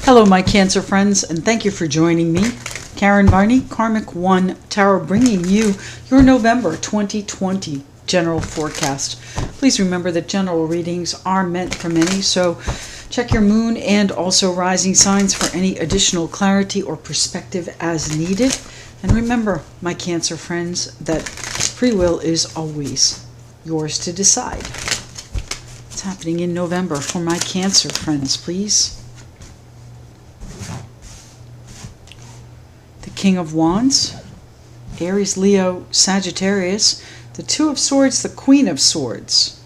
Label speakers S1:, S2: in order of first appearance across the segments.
S1: Hello, my Cancer friends, and thank you for joining me. Karen Barney, Karmic One Tarot, bringing you your November 2020 general forecast. Please remember that general readings are meant for many, so check your moon and also rising signs for any additional clarity or perspective as needed. And remember, my Cancer friends, that free will is always yours to decide. What's happening in November for my Cancer friends, please? King of Wands, Aries, Leo, Sagittarius, the Two of Swords, the Queen of Swords.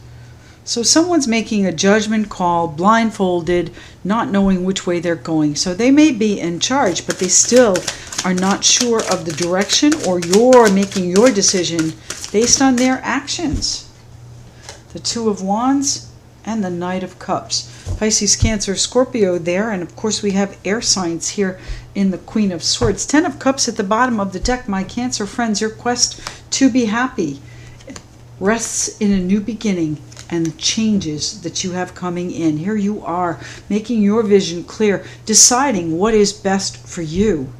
S1: So someone's making a judgment call, blindfolded, not knowing which way they're going. So they may be in charge, but they still are not sure of the direction, or you're making your decision based on their actions. The Two of Wands and the Knight of Cups. Pisces, Cancer, Scorpio there, and of course we have air signs here in the Queen of Swords. Ten of Cups at the bottom of the deck. My Cancer friends, your quest to be happy rests in a new beginning and changes that you have coming in. Here you are, making your vision clear, deciding what is best for you.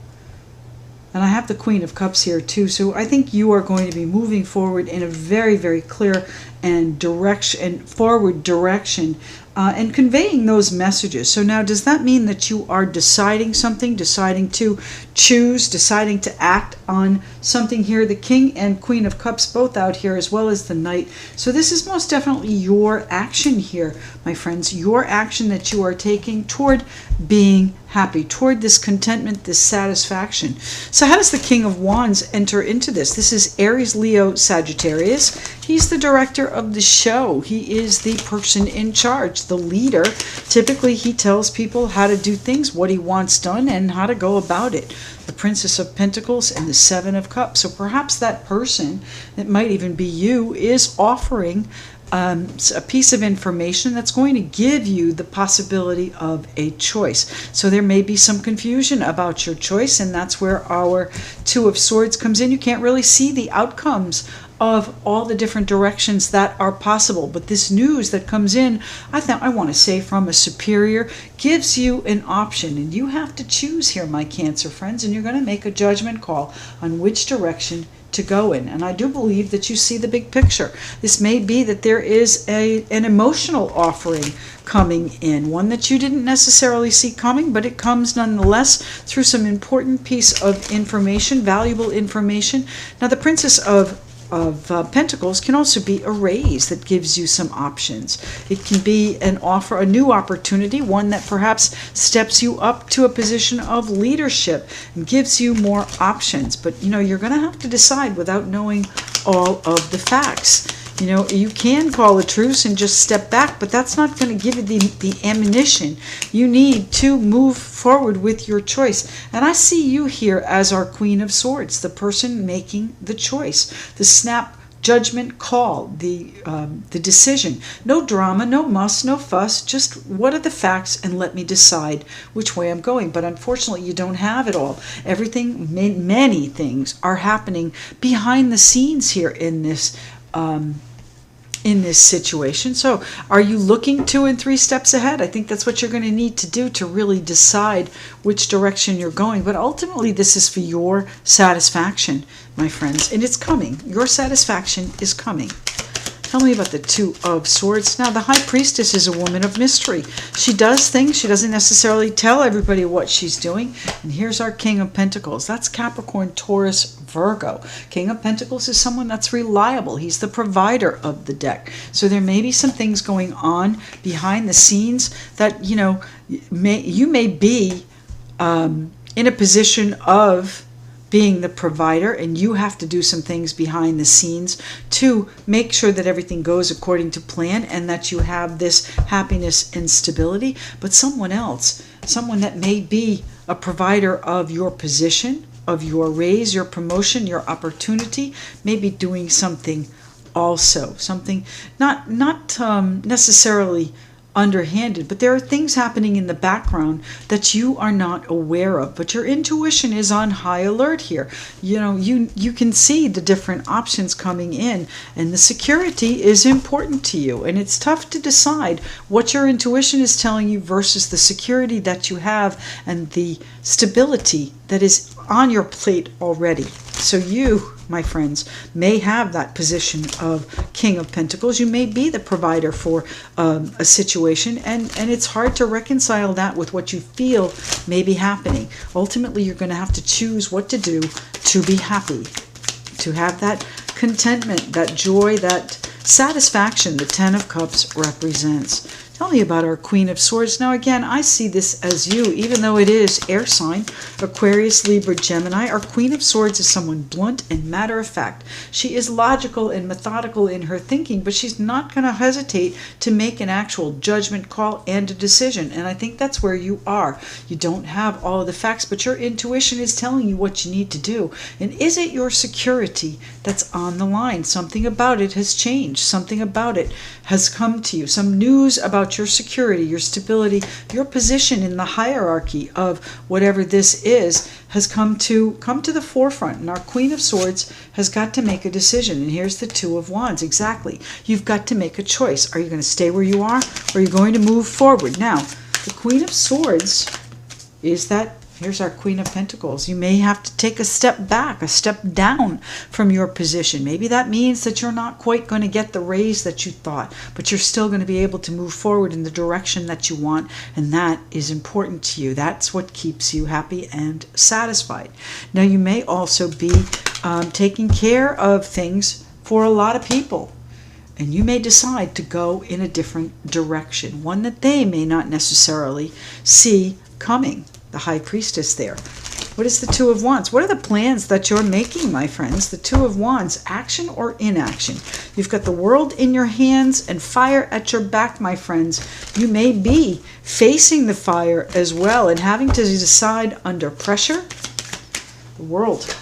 S1: And I have the Queen of Cups here too, so I think you are going to be moving forward in a very, very clear and forward direction, and conveying those messages. So now, does that mean that you are deciding something, deciding to choose, deciding to act on something here? The King and Queen of Cups both out here, as well as the Knight. So this is most definitely your action here, my friends, your action that you are taking toward being happy, toward this contentment, this satisfaction. So how does the King of Wands enter into this? This is Aries, Leo, Sagittarius. He's the director of the show. He is the person in charge, the leader. Typically, he tells people how to do things, what he wants done, and how to go about it. The Princess of Pentacles and the Seven of Cups. So perhaps that person, it might even be you, is offering a piece of information that's going to give you the possibility of a choice. So there may be some confusion about your choice, and that's where our Two of Swords comes in. You can't really see the outcomes of all the different directions that are possible, but this news that comes in, I want to say from a superior, gives you an option, and you have to choose here, my Cancer friends, and you're going to make a judgment call on which direction to go in. And I do believe that you see the big picture. This may be that there is an emotional offering coming in, one that you didn't necessarily see coming, but it comes nonetheless through some important piece of information, valuable information. Now the Princess of Pentacles can also be a raise that gives you some options. It can be an offer, a new opportunity, one that perhaps steps you up to a position of leadership and gives you more options. But you're going to have to decide without knowing all of the facts. You can call a truce and just step back, but that's not going to give you the ammunition you need to move forward with your choice. And I see you here as our Queen of Swords, the person making the choice, the snap judgment call, the decision. No drama, no muss, no fuss, just what are the facts and let me decide which way I'm going. But unfortunately, you don't have it all. Everything, many things are happening behind the scenes here in this situation. So are you looking 2 and 3 steps ahead? I think that's what you're going to need to do to really decide which direction you're going. But ultimately, this is for your satisfaction, my friends, and it's coming. Your satisfaction is coming. Tell me about the Two of Swords. Now, the High Priestess is a woman of mystery. She does things. She doesn't necessarily tell everybody what she's doing. And here's our King of Pentacles. That's Capricorn, Taurus, Virgo. King of Pentacles is someone that's reliable. He's the provider of the deck. So there may be some things going on behind the scenes that, you may be in a position of being the provider, and you have to do some things behind the scenes to make sure that everything goes according to plan and that you have this happiness and stability. But someone else, someone that may be a provider of your position, of your raise, your promotion, your opportunity, may be doing something also, something not necessarily underhanded, but there are things happening in the background that you are not aware of, but your intuition is on high alert here. You know, you can see the different options coming in, and the security is important to you, and it's tough to decide what your intuition is telling you versus the security that you have and the stability that is on your plate already. So you, my friends, may have that position of King of Pentacles. You may be the provider for a situation, and it's hard to reconcile that with what you feel may be happening. Ultimately, you're going to have to choose what to do to be happy, to have that contentment, that joy, that satisfaction the Ten of Cups represents. Tell me about our Queen of Swords. Now again, I see this as you, even though it is air sign, Aquarius, Libra, Gemini. Our Queen of Swords is someone blunt and matter of fact. She is logical and methodical in her thinking, but she's not going to hesitate to make an actual judgment call and a decision. And I think that's where you are. You don't have all of the facts, but your intuition is telling you what you need to do. And is it your security that's on the line? Something about it has changed. Something about it has come to you. Some news about your security, your stability, your position in the hierarchy of whatever this is has come to the forefront. And our Queen of Swords has got to make a decision. And here's the Two of Wands. Exactly. You've got to make a choice. Are you going to stay where you are, or are you going to move forward? Now, the Queen of Swords is that. Here's our Queen of Pentacles. You may have to take a step back, a step down from your position. Maybe that means that you're not quite going to get the raise that you thought, but you're still going to be able to move forward in the direction that you want, and that is important to you. That's what keeps you happy and satisfied. Now, you may also be taking care of things for a lot of people, and you may decide to go in a different direction, one that they may not necessarily see coming. The High Priestess there. What is the Two of Wands? What are the plans that you're making, my friends? The Two of Wands, action or inaction? You've got the world in your hands and fire at your back, my friends. You may be facing the fire as well and having to decide under pressure. The world.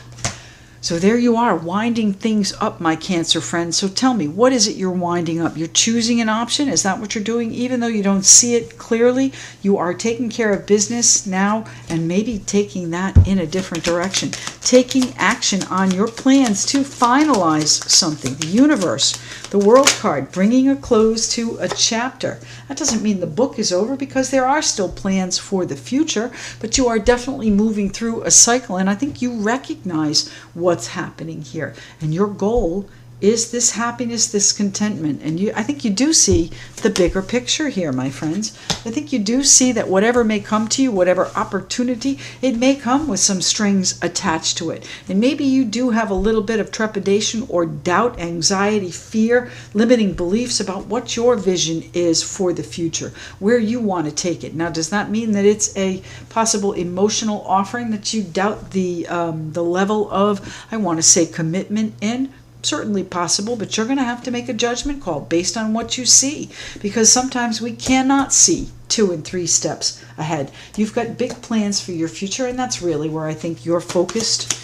S1: So there you are, winding things up, my Cancer friends. So tell me, what is it you're winding up? You're choosing an option? Is that what you're doing? Even though you don't see it clearly, you are taking care of business now and maybe taking that in a different direction. Taking action on your plans to finalize something. The universe, the World card, bringing a close to a chapter. That doesn't mean the book is over, because there are still plans for the future, but you are definitely moving through a cycle, and I think you recognize what's happening here. And your goal is this happiness, this contentment. And I think you do see the bigger picture here, my friends. I think you do see that whatever may come to you, whatever opportunity, it may come with some strings attached to it. And maybe you do have a little bit of trepidation or doubt, anxiety, fear, limiting beliefs about what your vision is for the future, where you want to take it. Now, does that mean that it's a possible emotional offering that you doubt the level of, I want to say, commitment in? Certainly possible, but you're going to have to make a judgment call based on what you see, because sometimes we cannot see 2 and 3 steps ahead. You've got big plans for your future, and that's really where I think you're focused.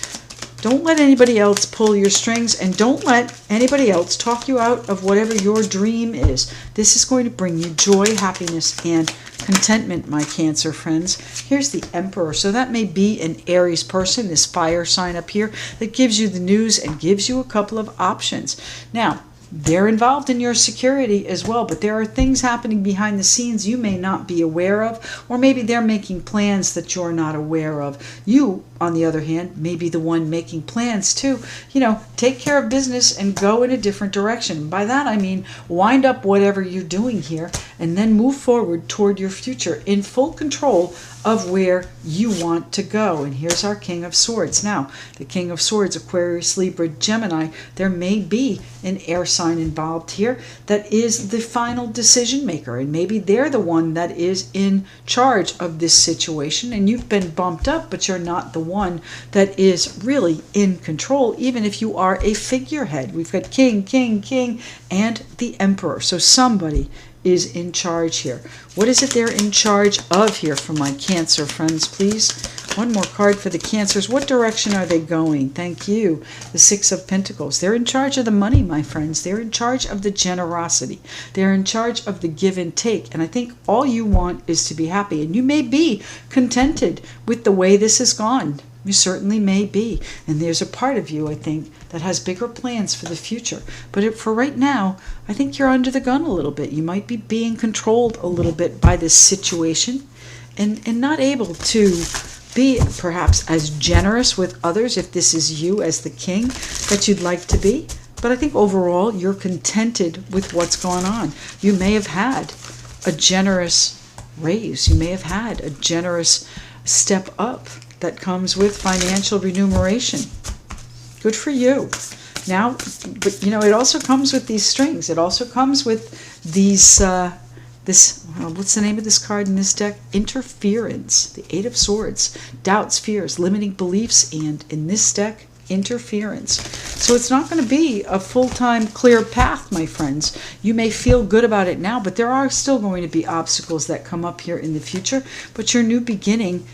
S1: Don't let anybody else pull your strings, and don't let anybody else talk you out of whatever your dream is. This is going to bring you joy, happiness, and contentment, my Cancer friends. Here's the Emperor. So that may be an Aries person, this fire sign up here, that gives you the news and gives you a couple of options. Now, they're involved in your security as well, but there are things happening behind the scenes you may not be aware of, or maybe they're making plans that you're not aware of. You, on the other hand, may be the one making plans to, take care of business and go in a different direction. By that I mean wind up whatever you're doing here and then move forward toward your future in full control of where you want to go. And here's our King of Swords. Now, the King of Swords, Aquarius, Libra, Gemini, there may be an air sign involved here that is the final decision maker, and maybe they're the one that is in charge of this situation, and you've been bumped up, but you're not the one that is really in control, even if you are a figurehead. We've got King, King, King, and the Emperor. So somebody is in charge here. What is it they're in charge of here for my Cancer friends, please? One more card for the Cancers. What direction are they going? Thank you. The Six of Pentacles. They're in charge of the money, my friends. They're in charge of the generosity. They're in charge of the give and take. And I think all you want is to be happy. And you may be contented with the way this has gone. You certainly may be. And there's a part of you, I think, that has bigger plans for the future. But for right now, I think you're under the gun a little bit. You might be being controlled a little bit by this situation and not able to be perhaps as generous with others, if this is you as the king, that you'd like to be. But I think overall you're contented with what's going on. You may have had a generous raise. You may have had a generous step up that comes with financial remuneration. Good for you. Now, but you know, it also comes with these strings. It also comes with these what's the name of this card in this deck? Interference. The Eight of Swords. Doubts, fears, limiting beliefs, and in this deck, interference. So it's not going to be a full-time clear path, my friends. You may feel good about it now, but there are still going to be obstacles that come up here in the future. But your new beginning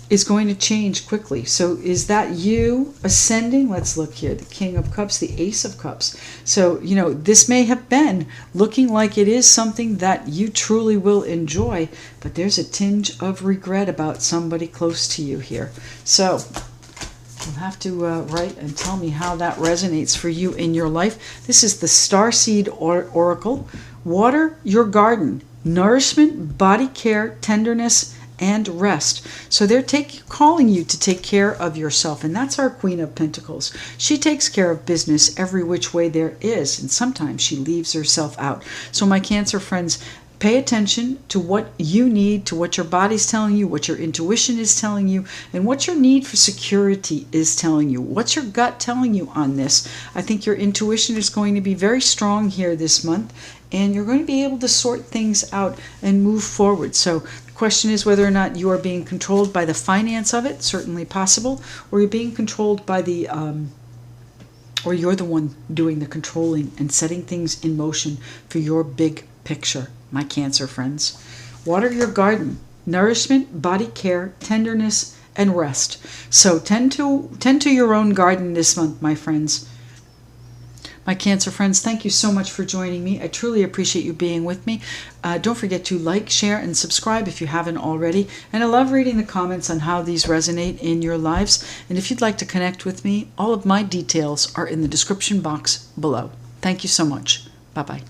S1: is going to change quickly. So is that you ascending? Let's look here. The King of Cups, the Ace of Cups. So, you know, this may have been looking like it is something that you truly will enjoy, but there's a tinge of regret about somebody close to you here. So you'll have to write and tell me how that resonates for you in your life. This is the Starseed Oracle. Water your garden. Nourishment, body care, tenderness, and rest. So they're calling you to take care of yourself, and that's our Queen of Pentacles. She takes care of business every which way there is, and sometimes she leaves herself out. So my Cancer friends, pay attention to what you need, to what your body's telling you, what your intuition is telling you, and what your need for security is telling you. What's your gut telling you on this? I think your intuition is going to be very strong here this month, and you're going to be able to sort things out and move forward. So the question is whether or not you are being controlled by the finance of it, certainly possible, or you're being controlled by the or you're the one doing the controlling and setting things in motion for your big picture, my Cancer friends. Water your garden. Nourishment, body care, tenderness, and rest. So tend to your own garden this month, my friends. My Cancer friends, thank you so much for joining me. I truly appreciate you being with me. Don't forget to like, share, and subscribe if you haven't already. And I love reading the comments on how these resonate in your lives. And if you'd like to connect with me, all of my details are in the description box below. Thank you so much. Bye-bye.